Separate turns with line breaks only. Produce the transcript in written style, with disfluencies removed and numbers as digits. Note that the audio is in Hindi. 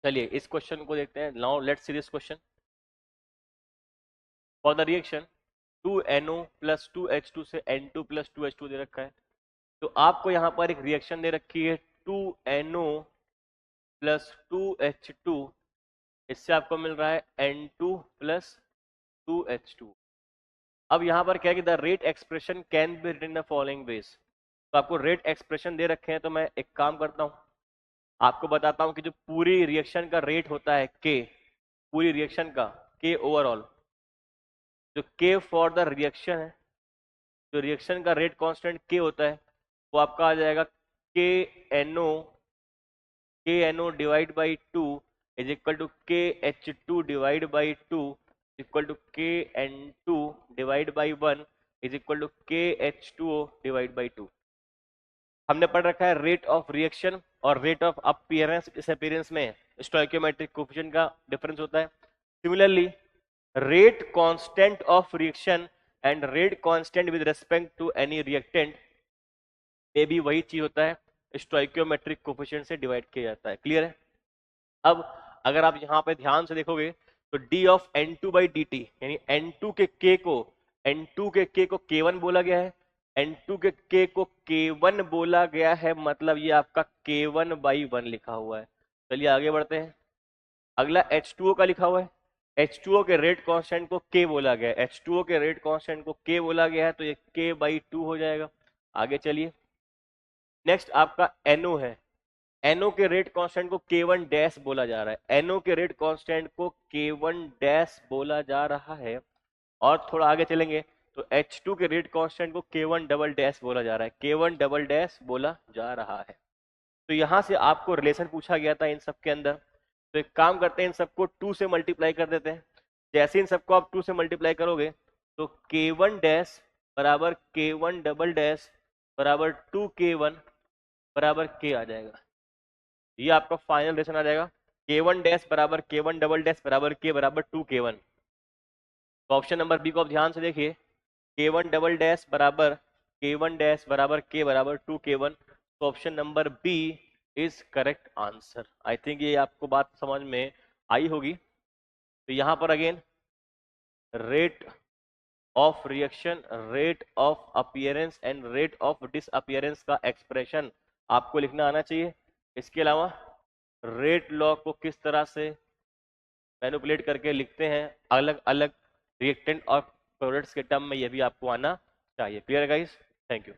चलिए इस क्वेश्चन को देखते हैं। Now let's see this question. For the reaction 2NO plus 2H2 से N2 प्लस 2H2 दे रखा है। तो आपको यहाँ पर एक रिएक्शन दे रखी है 2NO प्लस 2H2, इससे आपको मिल रहा है N2 प्लस 2H2। अब यहाँ पर क्या है कि the rate expression can be written in the following ways. तो आपको रेट एक्सप्रेशन दे रखे हैं, तो मैं एक काम करता हूँ, आपको बताता हूँ कि जो पूरी रिएक्शन का रेट होता है के, पूरी रिएक्शन का के ओवरऑल, जो के फॉर द रिएक्शन है, जो रिएक्शन का रेट कांस्टेंट के होता है, वो आपका आ जाएगा के NO divide by 2 is equal to KH2 divide by 2 equal to KN2 divide by 1 is equal to KH2O divide by 2। हमने पढ़ रखा है रेट ऑफ रिएक्शन और रेट ऑफ अपीयरेंस डिसअपीयरेंस में स्टोइकियोमेट्रिक कोफिशिएंट का डिफरेंस होता है। Similarly rate constant of reaction and rate constant with respect to any reactant में भी वही चीज होता है, स्टोइकियोमेट्रिक कोफिशिएंट से डिवाइड किया जाता है। क्लियर है? अब अगर आप यहाँ पे ध्यान से देखोगे तो d of N2 by D T, यानी N2 के k को K1 बोला गया है, N2 के k को K1 बोला गया है, मतलब ये आपका K1 बाई 1 लिखा हुआ है। चलिए आगे बढ़ते हैं। अगला H2O का लिखा हुआ है। H2O के रेट कांस्टेंट को K बोला गया है, H2O के रेट कांस्टेंट को K बोला गया है, तो ये K बाई 2 हो जाएगा। आगे चलिए, नेक्स्ट आपका NO है। NO के रेट कांस्टेंट को K1 डैश बोला जा रहा है, NO के रेट कांस्टेंट को K1 डैश बोला जा रहा है। और थोड़ा आगे चलेंगे तो H2 के रेट कांस्टेंट को K1 डबल डैश बोला जा रहा है, K1 डबल डैश बोला जा रहा है। तो यहां से आपको रिलेशन पूछा गया था इन सब के अंदर। तो एक काम करते हैं, इन सबको 2 से मल्टीप्लाई कर देते हैं। जैसे इन सबको आप 2 से मल्टीप्लाई करोगे तो K1 डैश बराबर K1 डबल डैश बराबर 2K1 बराबर K आ जाएगा। ये आपका फाइनल रिलेशन आ जाएगा। K1 डैश बराबर K1 डबल डैश बराबर K बराबर 2K1। तो ऑप्शन नंबर बी को आप ध्यान से देखिए, K1 डबल डैश बराबर K1 डैश बराबर K बराबर 2K1। तो option number B is correct answer. I think ये आपको बात समझ में आई होगी। तो यहां पर again rate of reaction, rate of appearance and rate of disappearance का एक्सप्रेशन आपको लिखना आना चाहिए। इसके अलावा रेट लॉ को किस तरह से मैनिपुलेट करके लिखते हैं अलग अलग रिएक्टेंट और प्रोडक्ट्स के टर्म में, ये भी आपको आना चाहिए। Clear guys? Thank you.